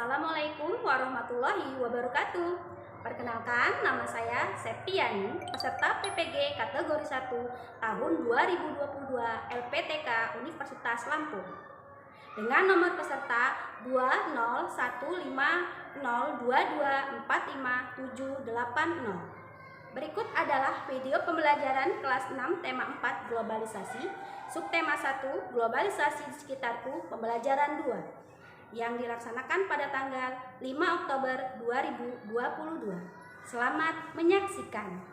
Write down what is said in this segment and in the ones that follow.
Assalamualaikum warahmatullahi wabarakatuh. Perkenalkan, nama saya Septiani, peserta PPG kategori 1 tahun 2022 LPTK Universitas Lampung. Dengan nomor peserta 2015022457080. Berikut adalah video pembelajaran kelas 6 tema 4 globalisasi, subtema 1 globalisasi di sekitarku, pembelajaran 2 yang dilaksanakan pada tanggal 5 Oktober 2022. Selamat menyaksikan.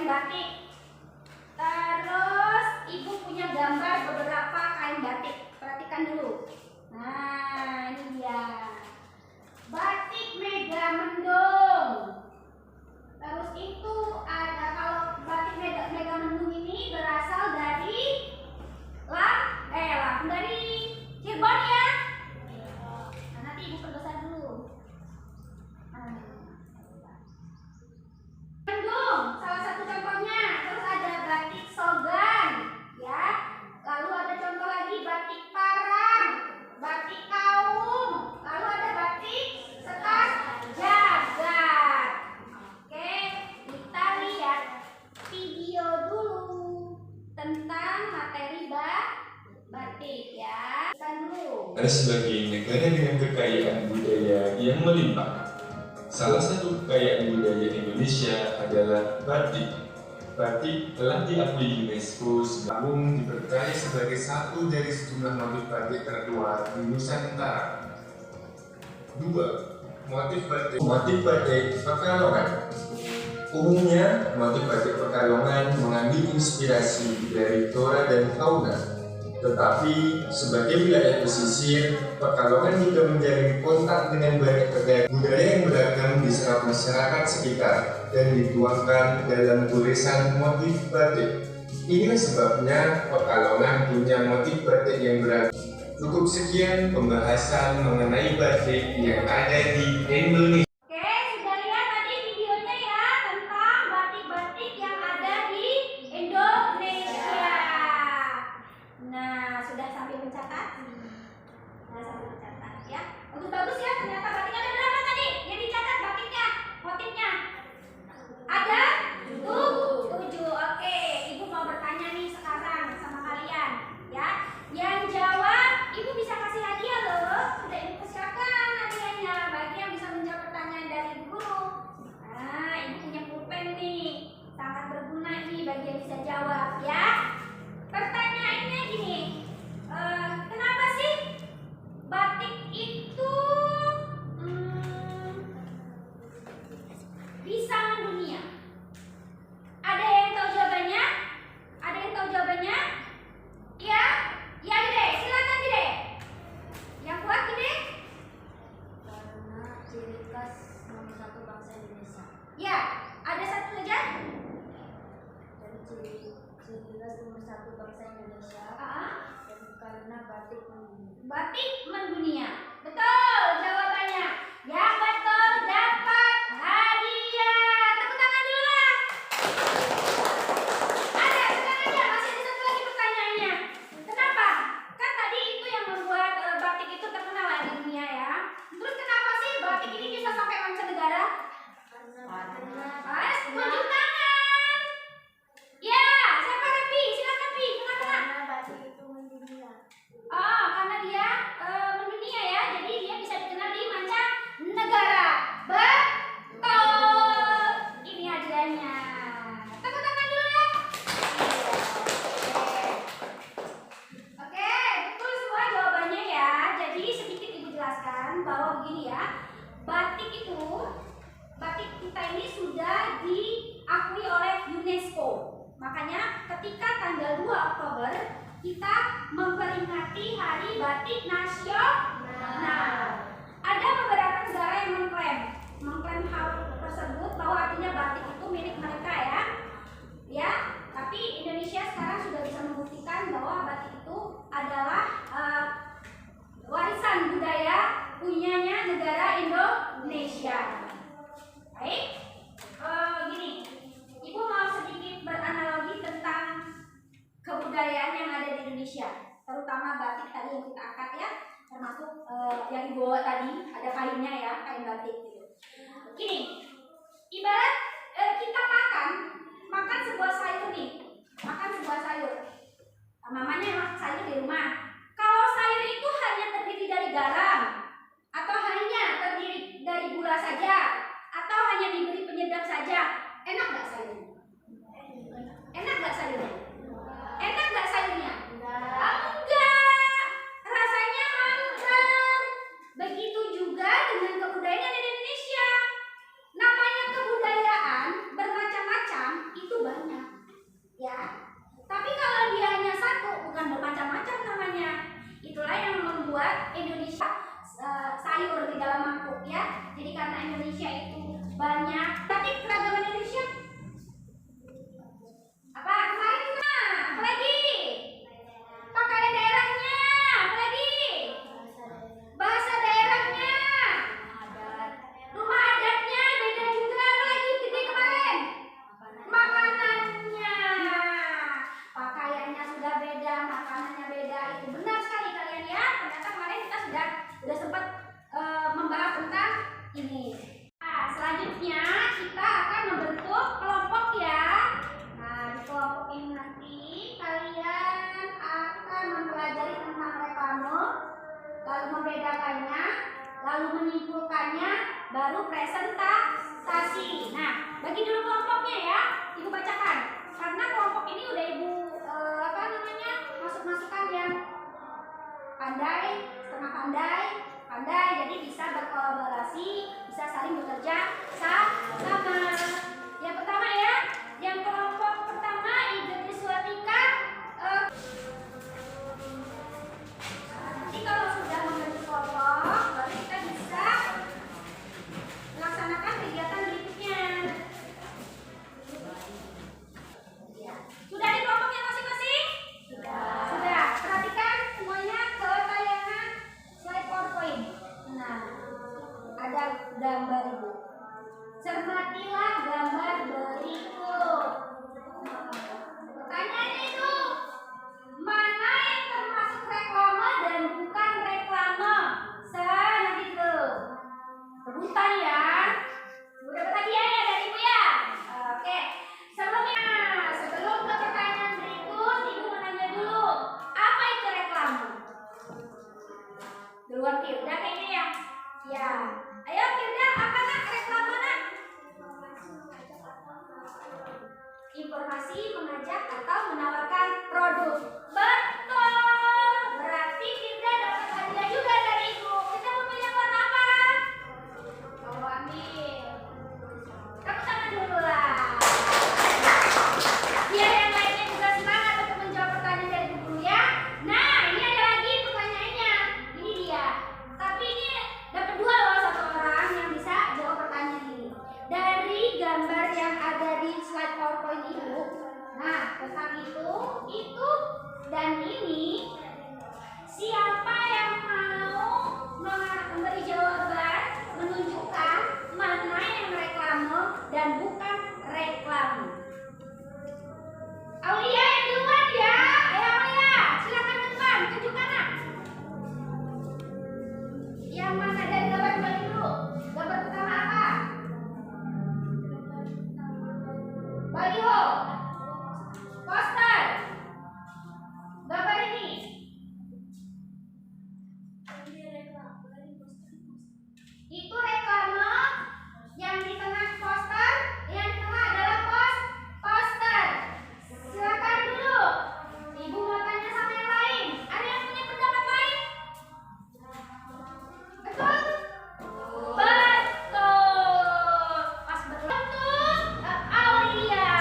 batik. Terus ibu punya gambar beberapa kain batik. Perhatikan dulu. Nah, ini dia. Batik Megamendung. Terus itu ada, kalau batik Megamendung ini berasal dari dari Cirebon ya. Nah, nanti ibu perbesar dulu. Mendung, salah satu contohnya. Terus ada batik Sogan, ya. Lalu ada contoh lagi batik Parang, batik Kaum, lalu ada batik Setas Jagat. Oke, kita lihat video dulu tentang materi batik ya. Kita dulu. Sebagai negara dengan kekayaan budaya yang melimpah, salah satu kekayaan budaya Indonesia adalah batik. Batik telah diakui UNESCO sebagai dipercaya sebagai satu dari sejumlah motif batik tertua di Nusantara. 2. Motif batik Pekalongan. Umumnya, motif batik Pekalongan mengambil inspirasi dari flora dan fauna. Tetapi, sebagai wilayah pesisir, Pekalongan juga menjalin kontak dengan banyak budaya yang beragam diserap masyarakat sekitar dan dituangkan dalam tulisan motif batik. Inilah sebabnya Pekalongan punya motif batik yang beragam. Cukup sekian pembahasan mengenai batik yang ada di Indonesia. Oke, sudah lihat tadi videonya ya tentang batik-batik yang ada di Indonesia. Nah, sudah sambil mencatat. Ya. Bagus-bagus ya, ternyata batiknya ada berapa tadi? Yang dicatat batiknya, motifnya. Ada 7. Oke, ibu mau bertanya nih sekarang sama kalian, ya. Yang jawab, ibu bisa kasih hadiah loh. Sudah ibu persiapkan hadiahnya bagi yang bisa menjawab pertanyaan dari guru. Nah, ibu punya pulpen nih, sangat berguna nih bagi yang bisa jawab ya. Pertanyaannya gini, kenapa sih batik itu bisa mendunia? Ada yang tahu jawabannya? Ada yang tahu jawabannya? Ya? Ya Gede, silakan Gede. Yang kuat Gede? Karena ciri khas nomor 1 bangsa Indonesia. Ya, ada satu saja? Dan ciri khas nomor 1 bangsa Indonesia. Dan karena batik mendunia. Batik mendunia. Betul jawabannya. Yang betul dapat hadiah. Tepuk tangan dulu lah. Ada, tenang aja. Masih ada satu lagi pertanyaannya. Kenapa? Kan tadi itu yang membuat batik itu terkenal di dunia ya. Terus kenapa sih batik ini bisa sampai mancanegara? Tunjuk tangan. Ya, siapa Repi? Silakan Pi. Kenapa? Karena batik itu mendunia. Oh, karena dia mendunia ya, jadi dia bisa dikenal di mancanegara. Betul. Ini hadiahnya. Tepuk tangan dulu ya. Oke, betul semua jawabannya ya. Jadi sedikit ibu jelaskan bahwa begini ya, batik kita ini sudah diakui oleh UNESCO. Makanya ketika tanggal 2 Oktober kita memperingati Hari Batik Nasional. Ada beberapa negara yang mengklaim hal tersebut bahwa artinya batik itu milik mereka ya. Ya, tapi Indonesia sekarang sudah bisa membuktikan bahwa batik itu adalah warisan budaya punyanya negara Indonesia. Baik, gini, ibu mau sedikit beranalogi tentang kebudayaan yang ada di Indonesia, terutama batik tadi yang kita angkat ya, termasuk yang dibawa tadi ada kainnya ya, kain batik gitu. Gini, ibarat kita makan sebuah sayur nih, mamanya sayur di rumah. Kalau sayur itu hanya terdiri dari garam, atau hanya terdiri dari gula saja, atau hanya diberi penyedap saja, enak nggak sayurnya? Enak nggak sayurnya? Enak nggak sayurnya? Enggak. Rasanya hambar. Begitu juga dengan kebudayaan yang ada di informasi, mengajak atau menawarkan produk. Betul. Berarti Firda dapat hadiah juga dari ibu. Kita mau pilih warna apa? Oh, ambil. Tepuk tangan dulu lah. Biar yang lainnya juga semangat untuk menjawab pertanyaan dari ibu ya. Nah, ini ada lagi pertanyaannya. Ini dia. Tapi ini dapat 2 loh, 1 orang yang bisa jawab pertanyaan ini. Dari gambar yang ada di slide PowerPoint ibu. Nah, tentang itu dan ini, siapa yang mau memberi jawaban, menunjukkan mana yang reklame dan bukan reklame. Aulia yang duluan ya. Ayo Aulia, silakan ke depan, tunjukkan nak. Yang mana dari gambar balik dulu? Gambar pertama apa? Baliho, poster. Gambar ini. Itu reklame. Yang di tengah poster, yang di tengah adalah poster. Silakan dulu. Ibu mau tanya sama yang lain. Ada yang punya pendapat lain? Betul? Betul. Pas betul. Aulia.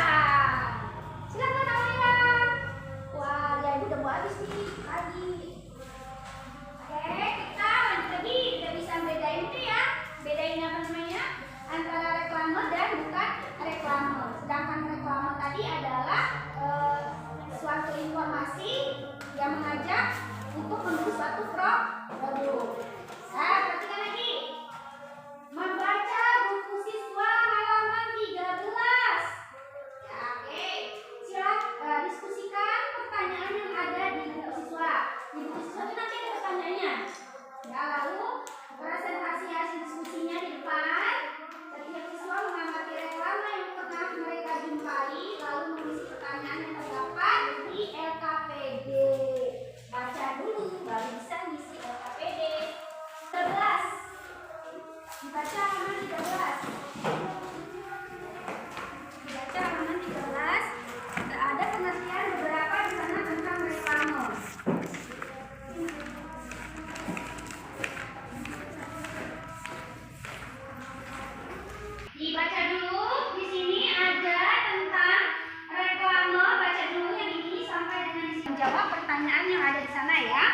Silakan Aulia. Wah, ya ibu udah mau habis nih pagi. Oke, kita lanjut lagi. Kita bisa bedain itu ya. Bedain apa namanya? Antara reklame dan bukan reklame. Sedangkan reklame tadi adalah suatu informasi yang mengajak untuk membeli suatu produk. Nah, perhatikan lagi. Membaca buku siswa halaman 13. Ya, oke. Silakan diskusikan pertanyaan yang ada di buku siswa. Di buku siswa itu nanti ada pertanyaannya. Ya, lalu presentasi hasil diskusinya di depan. Setiap siswa mengamati reklame yang pernah mereka jumpai, lalu mengisi pertanyaan yang terdapat di LKPD. Baca dulu, baru bisa ngisi LKPD. 13. Dibaca halaman 13. Dibaca halaman 13. Ada pengertian beberapa di sana tentang reklame. Dibaca dulu. Di sini ada tentang reklame. Baca dulu yang ini sampai dengan di sini. Menjawab pertanyaan yang ada di sana ya.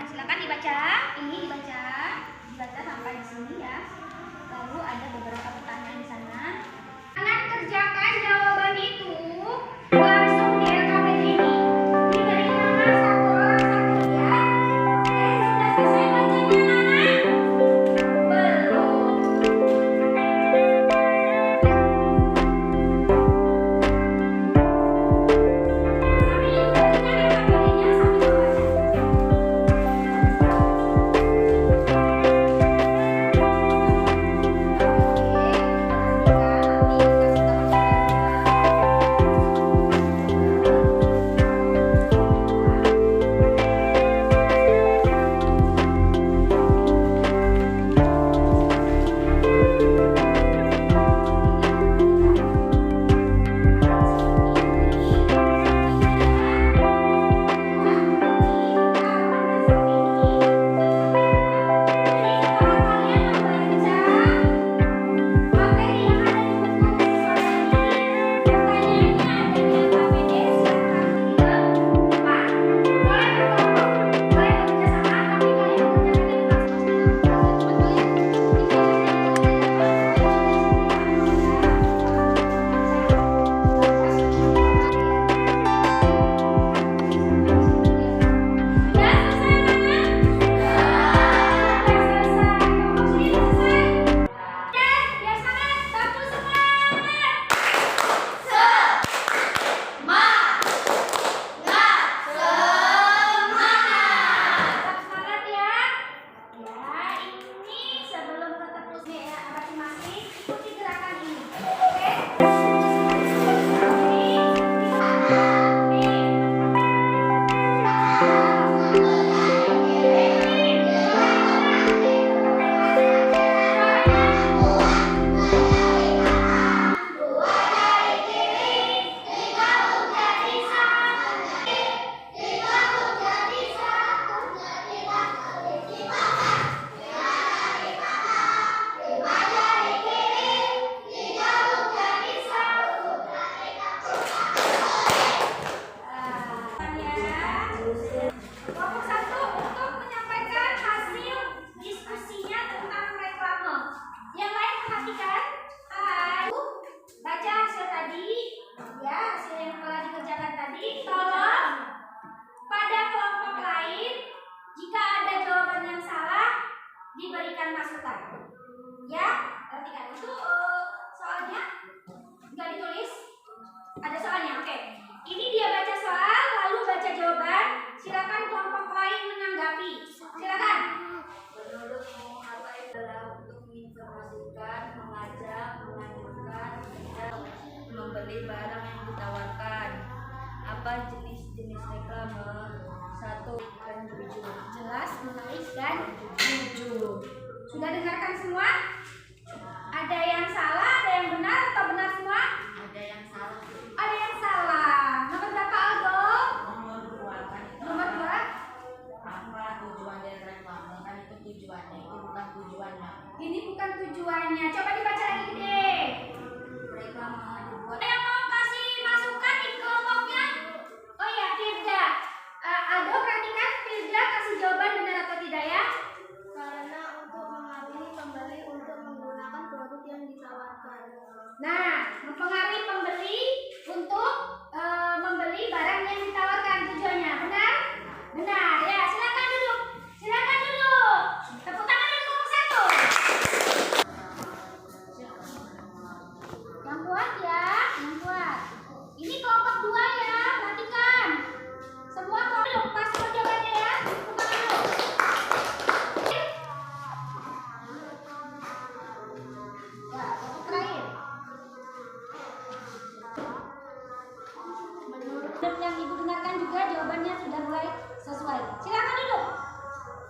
Silakan dibaca. Ini dibaca sampai di sini ya. Lalu ada beberapa pertanyaan di sana. Jangan kerjakan jawaban itu langsung di LKPD ini. Diberi nama satu orang satu ya. Oke, sudah selesai bacanya anak? Belum. Sambil membeli barang yang ditawarkan. Apa jenis-jenis reklame? 1. Dan 7. Jelas, menarik, dan jujur. Sudah dengarkan semua? Ada yang salah, ada yang benar, atau benar semua? Ada yang salah. Ada yang salah. Nomor berapa, Aldo? Nomor 2 kan itu Nomor 2. apa tujuan dari reklame? Kan itu tujuannya, itu bukan tujuannya. Ini bukan tujuannya. Coba dibaca lagi deh. Reklame dibuat. Yang mau kasih masukan di kelompoknya? Oh ya, Firda. Aldo, perhatikan Firda kasih jawaban benar atau tidak ya? Karena untuk mengambil pembeli untuk menggunakan produk yang ditawarkan. Nah, mempengaruhi pembeli untuk membeli barang yang ditawarkan, tujuannya benar? Benar ya. Silakan duduk. Silakan duduk. Tepuk tangan untuk kelompok 1. Yang kuat ya, yang kuat. Ini kelompok 2 ya, perhatikan. Semua kelompok pas buat jawabannya ya. Tepuk tangan dulu. Ya, kelompok terakhir. Menurut yang ibu dengarkan juga jawabannya sudah mulai sesuai. Silakan duduk.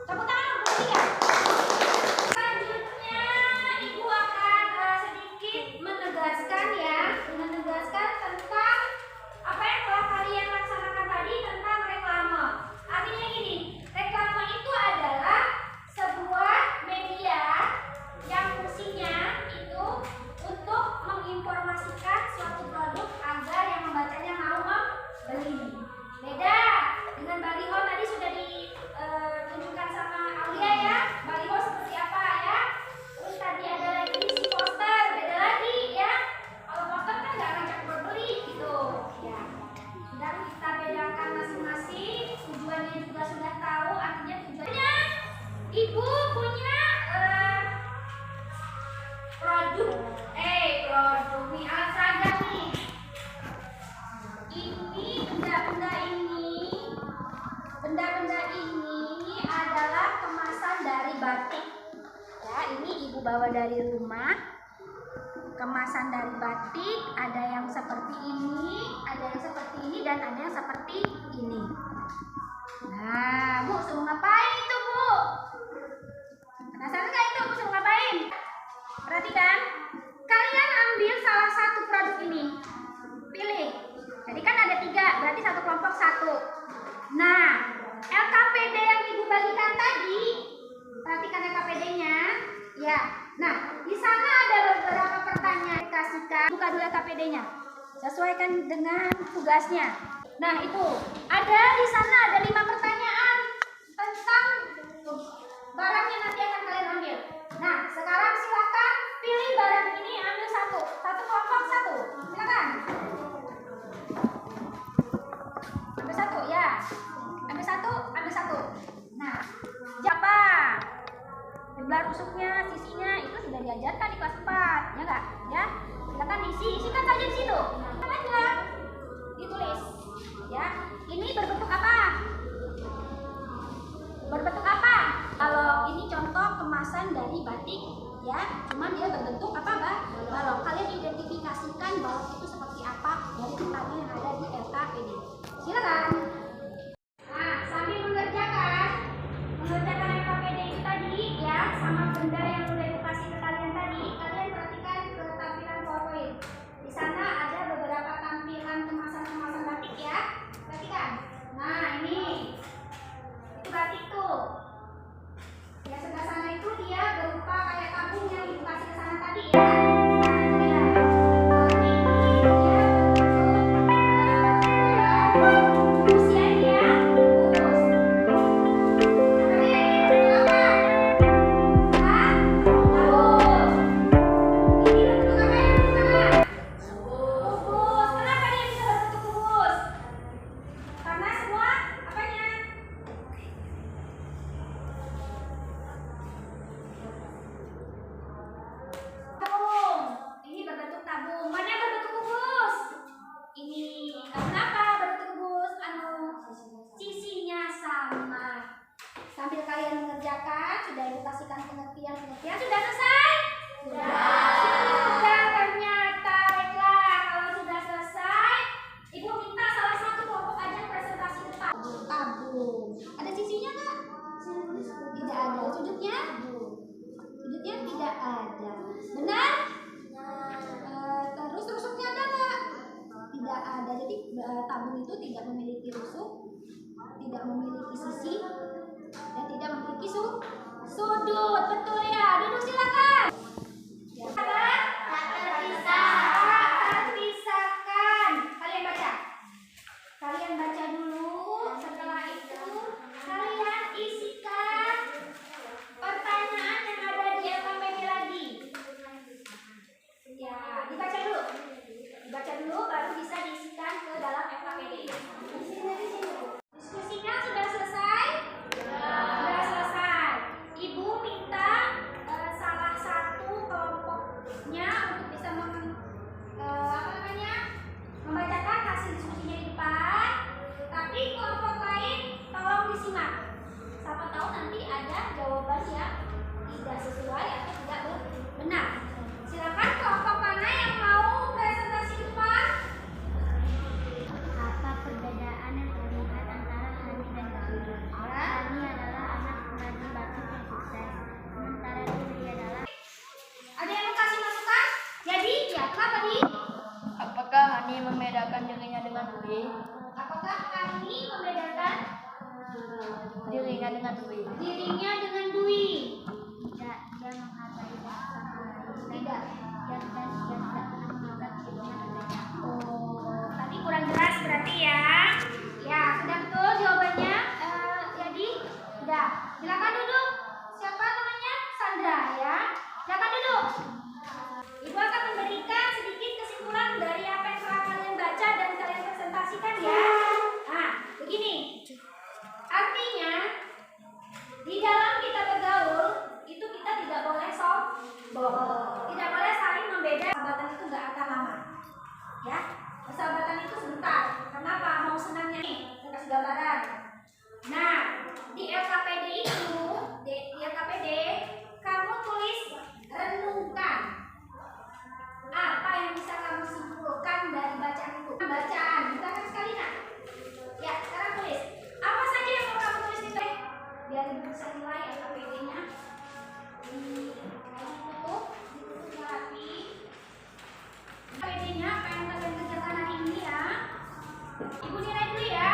Tepuk tangan untuk ketiga. Selanjutnya ibu akan sedikit menegaskan ya, menegaskan tentang apa yang telah kalian laksanakan tadi tentang reklame. Artinya gini, reklame itu adalah sebuah media yang fungsinya itu untuk menginformasikan suatu produk agar yang membacanya mau membeli. Beda dengan baliho tadi sudah ditunjukkan sama Aulia ya. Baliho seperti apa ya? Terus tadi ada lagi si poster, beda lagi ya. Kalau poster kan nggak ngajak berbeli gitu. Ya, sudah kita bedakan masing-masing. Tujuannya juga sudah tahu. Artinya tujuannya ibu punya produk nih alat nih. Benda-benda ini adalah kemasan dari batik. Ya, ini ibu bawa dari rumah. Kemasan dari batik, ada yang seperti ini, ada yang seperti ini, dan ada yang seperti ini. Nah, Bu, suruh ngapain itu, Bu? Penasaran nggak itu Bu suruh ngapain? Perhatikan, kalian ambil salah satu produk ini. Pilih. Jadi kan ada 3, berarti satu kelompok 1. Nah, LKPD yang ibu bagikan tadi, perhatikan LKPD-nya. Ya, nah di sana ada beberapa pertanyaan. Kasihkan, buka dulu LKPD-nya. Sesuaikan dengan tugasnya. Nah itu, ada di sana ada 5 pertanyaan tentang barang yang nanti akan kalian ambil. Nah, sekarang silakan pilih barang ini, ambil satu kelompok 1. Silakan. Ambil 1 ya. Ambil satu. Nah, siapa? Jumlah rusuknya, sisinya itu sudah diajarkan di kelas 4, ya enggak? Ya. Silakan isikan saja di situ. Silakan aja. Ditulis. Ya. Ini berbentuk apa? Berbentuk apa? Kalau ini contoh kemasan dari batik, ya. Cuman dia berbentuk apa, Mbak? Kalau kalian identifikasikan balok itu seperti apa dari pertanyaan yang ada di LKPD. Silakan. Nah, sambil mengerjakan LKPD itu tadi ya, sama benda yang udah ibu kasih ke kalian tadi, kalian perhatikan ke tampilan PowerPoint. Di sana ada beberapa tampilan kemasan-kemasan batik ya. Perhatikan. Nah, ini itu batik tuh. Ya, sebelah sana itu dia berupa kayak tabung yang ibu kasih ke sana tadi ya. Sambil kalian mengerjakan, sudah edukasikan pengertian sudah selesai? Sudah ternyata. Baiklah, kalau sudah selesai tabung itu tidak memiliki rusuk, tidak memiliki sisi, dan tidak memiliki sudut. Betul ya? Duduk silakan. Tak terpisahkan. Kalian baca. Kalian baca dulu. Setelah itu kalian isikan pertanyaan yang ada di LKPD lagi. Ya, dibaca dulu. Dibaca dulu baru bisa diisikan ke dalam LKPD. Diskusinya sudah selesai? Sudah selesai. Ibu minta salah satu kelompoknya untuk bisa membacakan hasil diskusinya di depan. Tapi kelompok lain tolong disimak. Siapa tahu nanti ada jawaban yang tidak sesuai atau tidak benar. Silakan kelompok mana yang mau presentasi di depan? Apa perbedaan yang terlihat antara Hani dan Dwi? Hani adalah anak pengrajin batik yang sukses, sementara Dwi adalah. Ada yang mau kasih masukan? Jadi, ya kenapa di? Apakah Hani membedakan dirinya dengan Dwi? Apakah Hani membedakan Dirinya dengan Dwi. dirinya dengan Dwi? Tidak, dia menghargai satu sama lain. Tidak. Dia tidak pernah menganggap dirinya berbeda. Oh, tadi kurang jelas berarti ya. Ya, sudah betul jawabannya. Jadi, sudah. Silakan duduk. Siapa namanya? Sandra ya. Silakan duduk. Ibu akan memberikan sedikit kesimpulan dari apa yang telah kalian baca dan kalian presentasikan ya. Nah, begini. Artinya, di dalam kita bergaul, itu kita tidak boleh sombong. Tidak boleh saling membeda. Persahabatan itu gak akan lama. Ya, persahabatan itu sebentar. Kenapa? Mau senangnya nih, saya kasih gambaran. Nah, di LKPD itu, di LKPD, kamu tulis renungkan. Apa yang bisa kamu simpulkan dari bacaan itu? Bacaan, bukan sekali nak. Ya, sekarang tulis. Apa saja yang mau kamu tulis di teh? Biar ibu bisa nilai LKPD-nya. Ditutup rapi. LKPD-nya apa yang kalian kerjakan hari ini ya? Ibu nilai dulu ya.